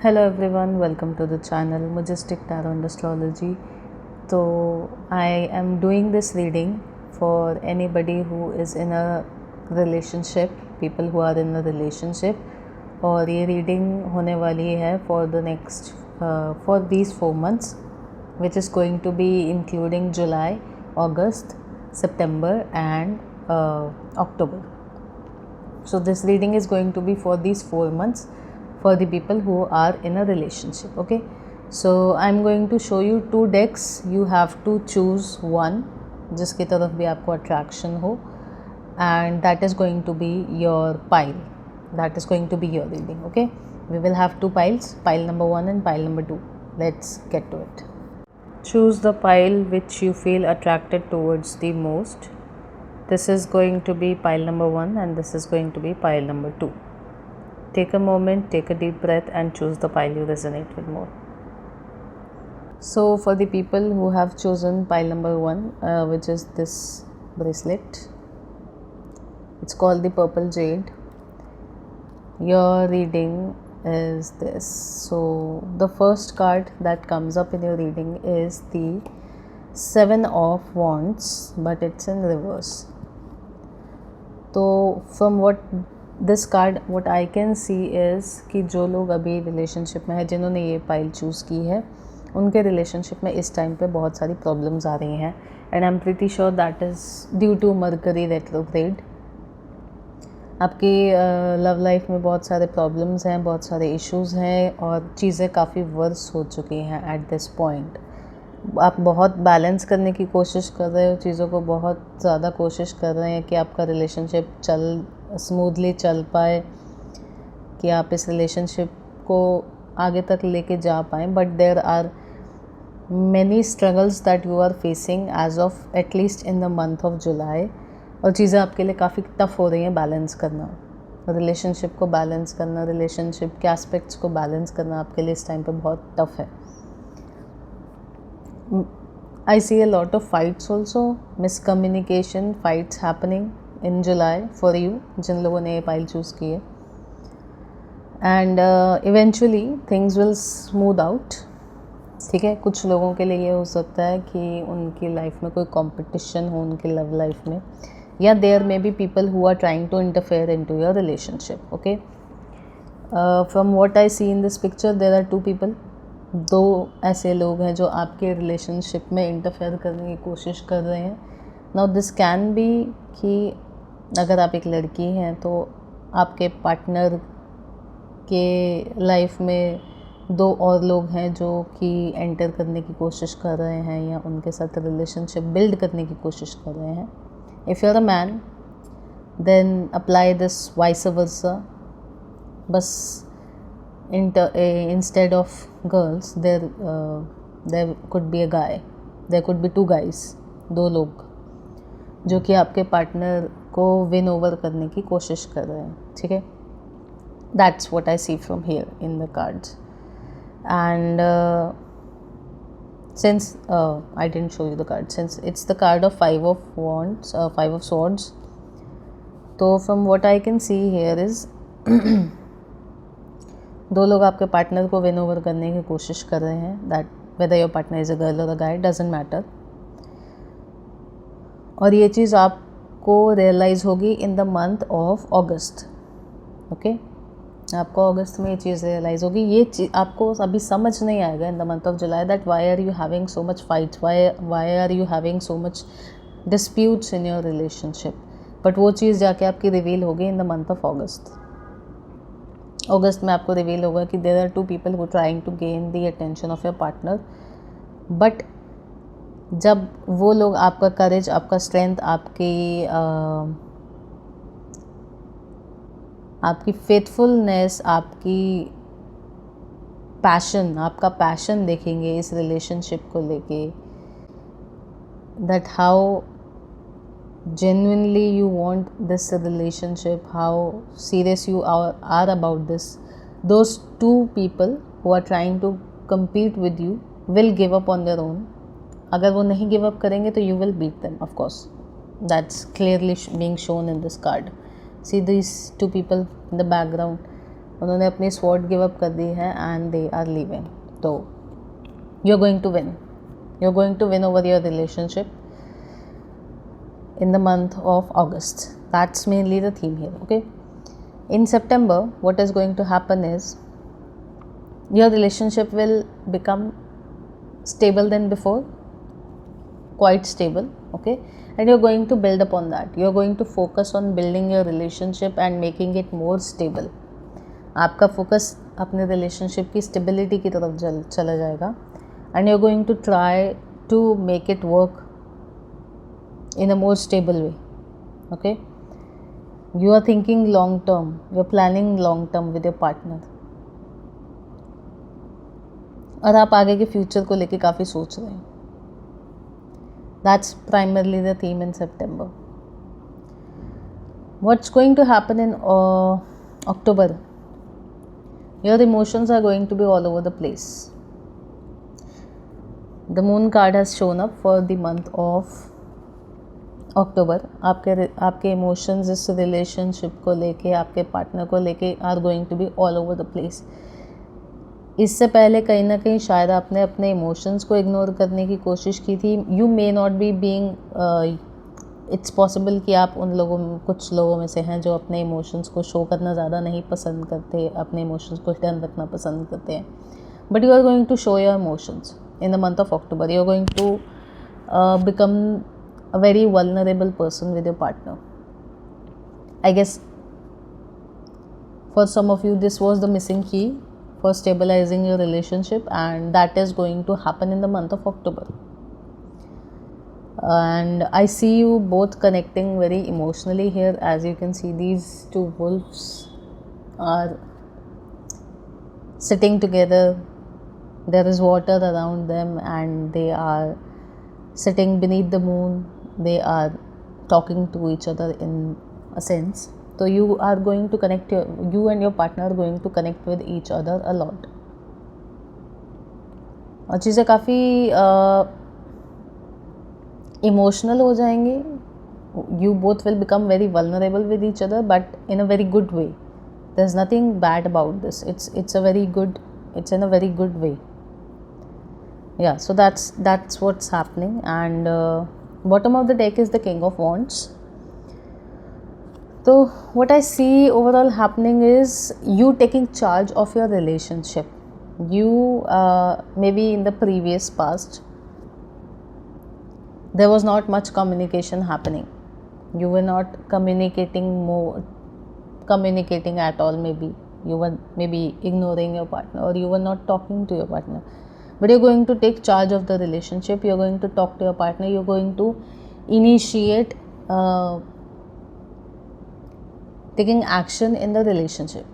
Hello everyone, welcome to the channel Majestic Tarot and Astrology. So I am doing this reading for anybody who is in a relationship, people who are in a relationship, और ये reading होने वाली है for the next for these 4 months, which is going to be including July, August, September and October. So this reading is going to be for these 4 months for the people who are in a relationship. Okay, so I'm going to show you 2 decks. You have to choose one जिसकी तरफ भी आपको attraction हो, and that is going to be your pile. That is going to be your reading. Okay, we will have 2 piles, pile number 1 and pile number 2. Let's get to it. Choose the pile which you feel attracted towards the most. This is going to be pile number 1 and this is going to be pile number 2. Take a moment, take a deep breath and choose the pile you resonate with more. So for the people who have chosen pile number 1, which is this bracelet, it's called the purple jade. Your reading is this. So the first card that comes up in your reading is the 7 of Wands, but it's in reverse. So from what this card what I can see is कि जो लोग अभी relationship में है, जिन्होंने ये pile choose की है, उनके रिलेशनशिप में इस टाइम पे बहुत सारी प्रॉब्लम्स आ रही हैं, and I am pretty sure that is due to mercury retrograde. आपकी लव लाइफ में बहुत सारे प्रॉब्लम्स हैं, बहुत सारे इश्यूज़ हैं और चीज़ें काफ़ी वर्स हो चुकी हैं एट दिस पॉइंट. आप बहुत बैलेंस करने की कोशिश कर रहे हो, चीज़ों को बहुत ज़्यादा कोशिश कर रहे हैं कि आपका रिलेशनशिप स्मूथली चल पाए, कि आप इस रिलेशनशिप को आगे तक लेके जा पाएँ, but there are many struggles that you are facing as of at least in the month of July, और चीज़ें आपके लिए काफ़ी टफ हो रही हैं बैलेंस करना. रिलेशनशिप को बैलेंस करना, रिलेशनशिप के एस्पेक्ट्स को बैलेंस करना आपके लिए इस टाइम पे बहुत टफ है. I see a lot of fights also, miscommunication, fights happening in July for you, जिन लोगों ने ये पाइल चूज़ की है, and eventually things will smooth out. ठीक है, कुछ लोगों के लिए ये हो सकता है कि उनकी लाइफ में कोई कंपटीशन हो उनकी लव लाइफ में, या there may be people who are trying to interfere into your relationship. Okay, from what I see in this picture there are 2 people. 2 ऐसे लोग हैं जो आपके रिलेशनशिप में इंटरफेयर करने की कोशिश कर रहे हैं. नाउ दिस कैन बी कि अगर आप एक लड़की हैं तो आपके पार्टनर के लाइफ में 2 और लोग हैं जो कि एंटर करने की कोशिश कर रहे हैं या उनके साथ रिलेशनशिप बिल्ड करने की कोशिश कर रहे हैं. If you are a man then apply this vice versa. बस instead of girls there could be a guy, there could be 2 guys, 2 लोग जो कि आपके पार्टनर को विन ओवर करने की कोशिश कर रहे हैं. ठीक है, that's what I see from here in the cards. And since I didn't show you the card, since it's the card of 5 of wands, 5 of swords, तो from what I can see here is 2 लोग आपके partner को win over करने की कोशिश कर रहे हैं. That whether your partner is a girl और अ गाय डजंट मैटर. और ये चीज़ आपको रियलाइज़ होगी in the month of August. Okay, आपको अगस्त में ये चीज़ रियलाइज़ होगी. ये चीज़ आपको अभी समझ नहीं आएगा in the month of July that why are you having so much fights, why are you having so much disputes in your relationship. But वो चीज़ जाके आपकी रिवील होगी in the month of August. अगस्त में आपको रिवील होगा कि there are 2 people who trying to gain the attention of your partner, but जब वो लोग आपका करेज, आपका स्ट्रेंथ, आपकी फेथफुलनेस, आपकी पैशन, आपका पैशन देखेंगे इस रिलेशनशिप को लेके, that how genuinely you want this relationship, how serious you are about this, those 2 people who are trying to compete with you will give up on their own. अगर वो नहीं give up करेंगे तो you will beat them, of course. That's clearly being shown in this card. See these 2 people in the background, उन्होंने अपनी sword give up कर दी है एंड दे आर लीविंग. तो you are going to win. You are going to win over your relationship in the month of August. That's mainly the theme here. Okay, in September what is going to happen is your relationship will become stable than before, quite stable. Okay, and you're going to build upon that. You're going to focus on building your relationship and making it more stable. आपका focus अपने relationship की stability की तरफ चला जाएगा and you're going to try to make it work in a more stable way. Okay, you are thinking long term, you're planning long term with your partner और आप आगे के फ्यूचर को लेके काफ़ी सोच रहे हैं. That's primarily the theme in September. What's going to happen in October? Your emotions are going to be all over the place. The moon card has shown up for the month of अक्टूबर. आपके emotions इस relationship को लेके, आपके partner को लेके are going to be all over the place. इससे पहले कहीं ना कहीं शायद आपने अपने इमोशंस को इग्नोर करने की कोशिश की थी. You may not be being, it's possible कि आप उन लोगों में, कुछ लोगों में से हैं जो अपने इमोशंस को शो करना ज़्यादा नहीं पसंद करते, अपने इमोशंस को हिडन रखना पसंद करते हैं. But you are going to show your emotions in the month of October. You are going to become a very vulnerable person with your partner. I guess for some of you this was the missing key for stabilizing your relationship, and that is going to happen in the month of October. And I see you both connecting very emotionally here. As you can see, these two wolves are sitting together. There is water around them and they are sitting beneath the moon. They are talking to each other in a sense. So you are going to connect, you and your partner are going to connect with each other a lot. और चीज़ें काफ़ी emotional हो जाएंगी. You both will become very vulnerable with each other, but in a very good way. There's nothing bad about this. It's in a very good way. Yeah, so that's what's happening. And bottom of the deck is the King of Wands. So what I see overall happening is you taking charge of your relationship. You maybe in the previous past there was not much communication happening. You were not communicating at all. Maybe you were ignoring your partner, or you were not talking to your partner. But you're going to take charge of the relationship. You're going to talk to your partner. You're going to initiate taking action in the relationship.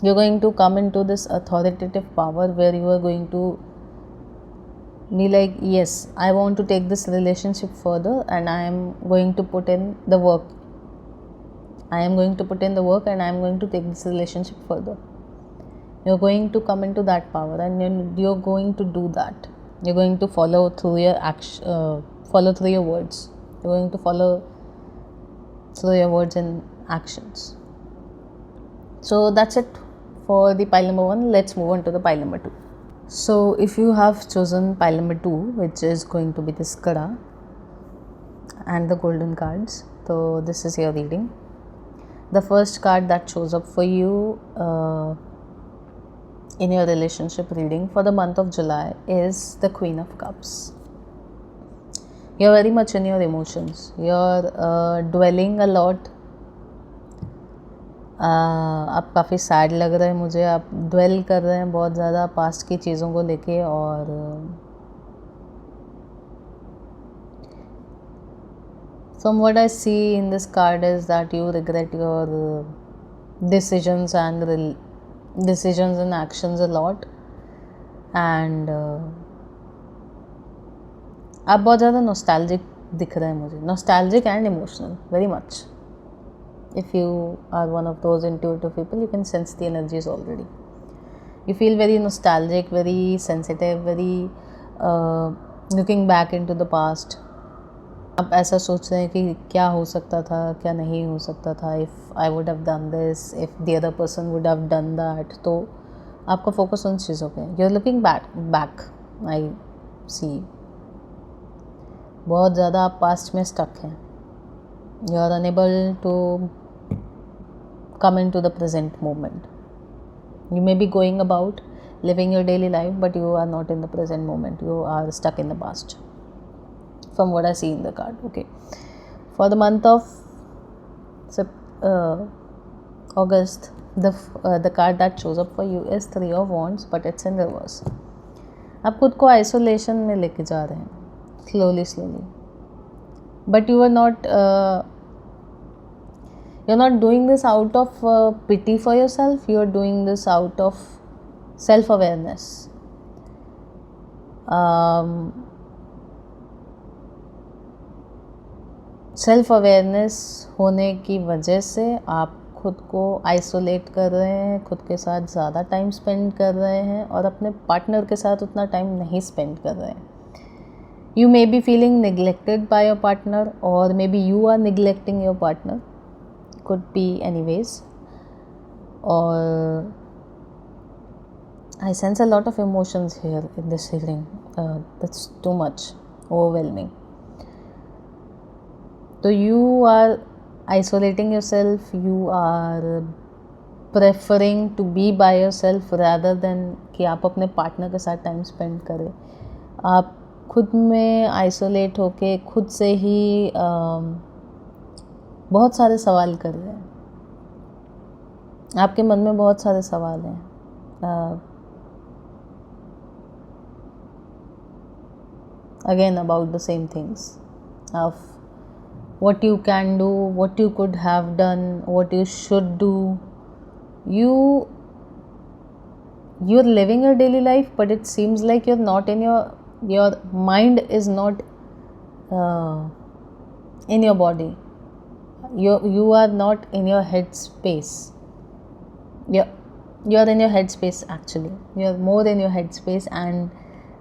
You're going to come into this authoritative power where you are going to be like, yes, I want to take this relationship further and I am going to put in the work. I am going to put in the work and I am going to take this relationship further. You're going to come into that power and you're going to do that. You're going to follow through your follow through your words. You're going to follow through your words and actions. So that's it for the pile number 1. Let's move on to the pile number 2. So if you have chosen pile number 2, which is going to be this Kada and the golden cards, so this is your reading. The first card that shows up for you in your relationship reading for the month of July is the Queen of Cups. You're very much in your emotions. You're dwelling a lot. आप काफ़ी sad लग रहे हैं मुझे. आप dwell कर रहे हैं बहुत ज़्यादा पास्ट की चीज़ों को लेके. और from what I see in this card is that you regret your decisions and actions a lot. And आप बहुत ज़्यादा nostalgic दिख रहे हैं मुझे. Nostalgic and emotional, very much. If you are one of those intuitive people, you can sense the energies already. You feel very nostalgic, very sensitive, very looking back into the past. आप ऐसा सोच रहे हैं कि क्या हो सकता था, क्या नहीं हो सकता था, if I would have done this, if the other person would have done that. तो आपका फोकस उन चीज़ों पे, you are looking back I see. बहुत ज़्यादा आप पास्ट में स्टक हैं, you are unable to come into the present moment. You may be going about living your daily life, but you are not in the present moment. You are stuck in the past. From what I see in the card, okay. For the month of August, the card that shows up for you is Three of Wands, but it's in reverse. आप खुद को isolation में लेके जा रहे हैं slowly, but you are not. You're not doing this out of pity for yourself. You're doing this out of self-awareness. Self-awareness होने की वजह से आप खुद को आइसोलेट कर रहे हैं, खुद के साथ ज़्यादा टाइम स्पेंड कर रहे हैं और अपने पार्टनर के साथ उतना टाइम नहीं स्पेंड कर रहे हैं. You may be feeling neglected by your partner, or maybe you are neglecting your partner. Could be anyways. Or I sense a lot of emotions here in this healing. That's too much, overwhelming. So you are isolating yourself, you are preferring to be by yourself rather than कि आप अपने partner के साथ time spend करें. आप खुद में isolate होके खुद से ही बहुत सारे सवाल कर रहे हैं. आपके मन में बहुत सारे सवाल हैं. Again about the same things of what you can do, what you could have done, what you should do. You're living your daily life, but it seems like you're not in your mind is not in your body. You are not in your head space. You're in your head space actually. You're more in your head space and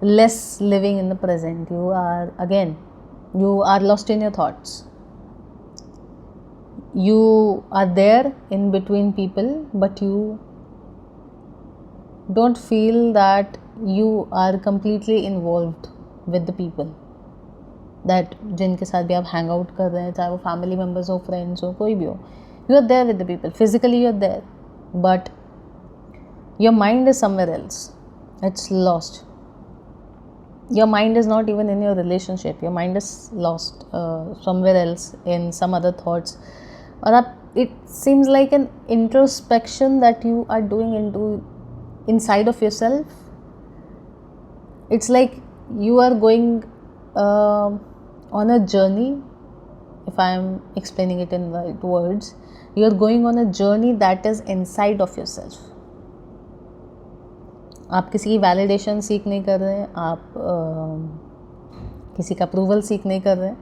less living in the present. You are lost in your thoughts. You are there in between people, but you don't feel that you are completely involved with the people that जिनके साथ भी आप hang out कर रहे हैं, चाहे वो family members हो, friends हो, कोई भी हो. You are there with the people. Physically you are there, but your mind is somewhere else. It's lost. Your mind is not even in your relationship. Your mind is lost somewhere else in some other thoughts. Or it seems like an introspection that you are doing inside of yourself. It's like you are going on a journey. If I am explaining it in right words, you are going on a journey that is inside of yourself. आप किसी की validation सीख नहीं कर रहे हैं, आप किसी का अप्रूवल सीख नहीं कर रहे हैं.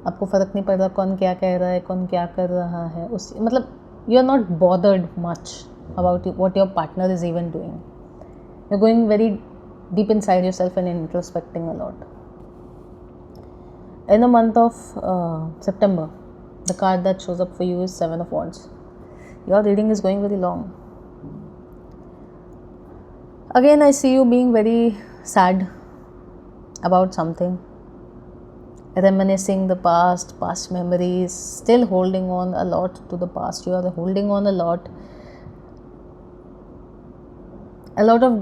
आपको फ़र्क नहीं पड़ रहा कौन क्या कह रहा है, कौन क्या कर रहा है. उस मतलब you are not bothered much about what your partner is even doing. You are going very deep inside yourself and introspecting a lot. In the month of September, the card that shows up for you is Seven of Wands. Your reading is going very long. Again, I see you being very sad about something, reminiscing the past memories, still holding on a lot to the past. You are holding on a lot of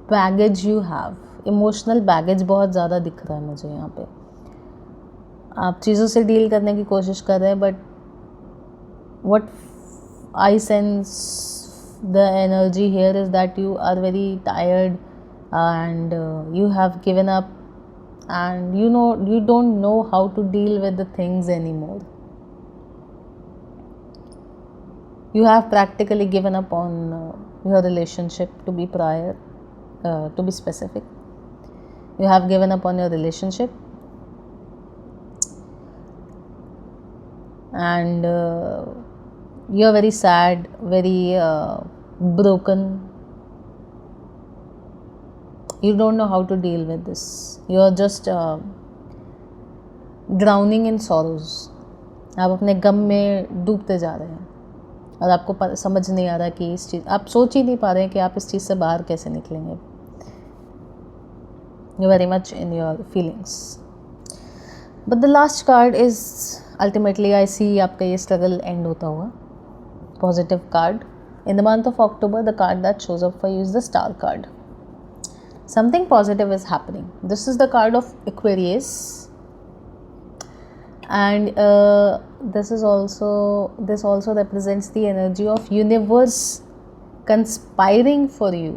baggage you have. Emotional baggage बहुत ज़्यादा दिख रहा है मुझे यहाँ पे. आप चीज़ों से डील करने की कोशिश कर रहे हैं, but what I sense the energy here is that you are very tired and you have given up and you don't know how to deal with the things anymore. You have practically given up on your relationship, to be prior. To be specific, you have given up on your relationship, and you are very sad, very broken. You don't know how to deal with this. You are just drowning in sorrows, आप अपने गम में डूबते जा रहे हैं और आपको समझ नहीं आ रहा कि इस चीज़, आप सोच ही नहीं पा रहे हैं कि आप इस चीज़ से बाहर कैसे निकलेंगे. You very much in your feelings. But the last card is ultimately I see आपका ये स्ट्रगल एंड होता हुआ. Positive card in the month of October, the card that shows up for you is the Star card. Something positive is happening. This is the card of Aquarius, and this also represents the energy of universe conspiring for you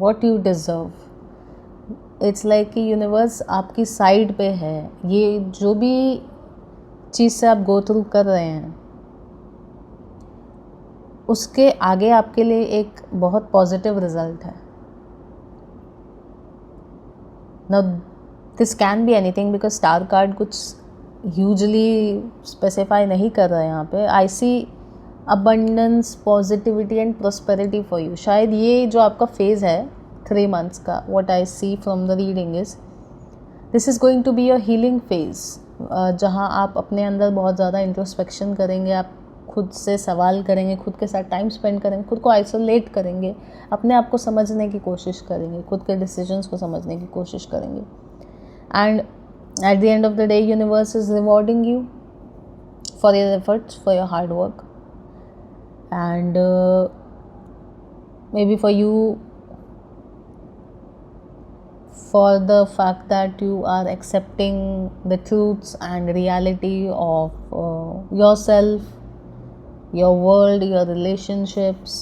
what you deserve. It's like कि universe आपकी side पे है. ये जो भी चीज़ से आप go through कर रहे हैं उसके आगे आपके लिए एक बहुत पॉजिटिव रिजल्ट है. Now this can be anything because star card कुछ ह्यूजली स्पेसिफाई नहीं कर रहा है यहाँ पे. I see abundance, positivity and prosperity for you. शायद ये जो आपका फेज़ है 3 months का, what I see from the reading is this is going to be your healing phase, जहाँ आप अपने अंदर बहुत ज़्यादा इंट्रोस्पेक्शन करेंगे, आप खुद से सवाल करेंगे, खुद के साथ टाइम स्पेंड करेंगे, खुद को आइसोलेट करेंगे, अपने आप को समझने की कोशिश करेंगे, खुद के डिसीजंस को समझने की कोशिश करेंगे. And at the end of the day universe is rewarding you for your efforts, for your hard work, and may be for you for the fact that you are accepting the truths and reality of yourself, your world, your relationships.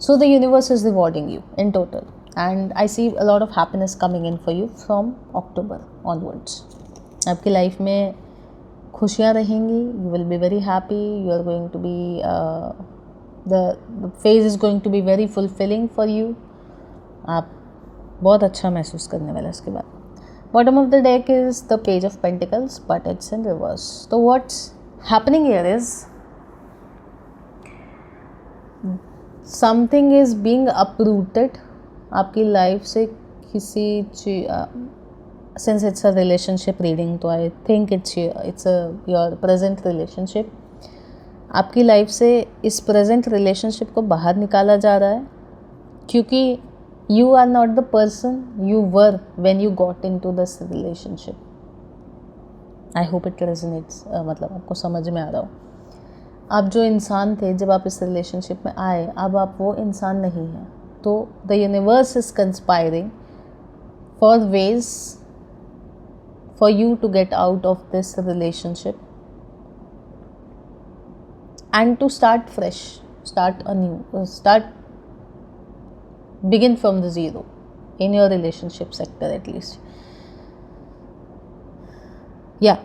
So the universe is rewarding you in total, and I see a lot of happiness coming in for you from October onwards. आपकी life में खुशियाँ रहेंगी. You will be very happy. You are going to be the phase is going to be very fulfilling for you. आप बहुत अच्छा महसूस करने वाला इसके बाद. Bottom of the deck is the page of pentacles, but it's in reverse. तो what's happening here is something is being uprooted आपकी लाइफ से. किसी since it's a relationship reading, तो I think it's your present relationship. आपकी life से इस present relationship को बाहर निकाला जा रहा है, क्योंकि you are not the person you were when you got into this relationship. I hope it resonates. मतलब आपको समझ में आ रहा हो. आप जो इंसान थे जब आप इस रिलेशनशिप में आए, अब आप वो इंसान नहीं हैं. तो the universe is conspiring for ways for you to get out of this relationship and to start fresh, start anew, begin from the zero in your relationship sector at least. Yeah,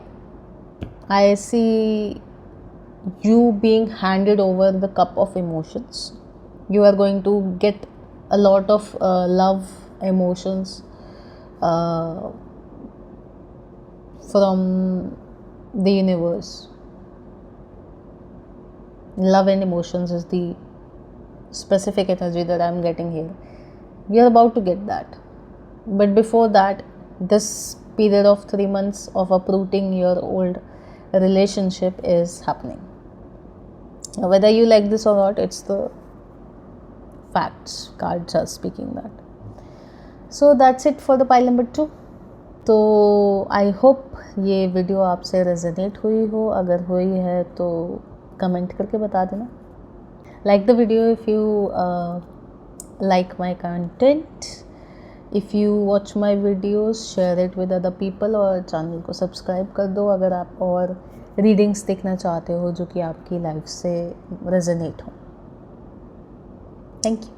I see you being handed over the cup of emotions. You are going to get a lot of love, emotions from the universe. Love and emotions is the specific energy that I'm getting here. You're about to get that, but before that, this period of 3 months of uprooting your old relationship is happening. Whether you like this or not, it's the facts. Cards are speaking that. So that's it for the pile number 2. तो I hope ये video आपसे resonate हुई हो. अगर हुई है तो comment करके बता देना. Like the video if you like my content. If you watch my videos, share it with other people और चैनल को सब्सक्राइब कर दो अगर आप और रीडिंग्स देखना चाहते हो जो कि आपकी लाइफ से रेजोनेट हो. Thank you.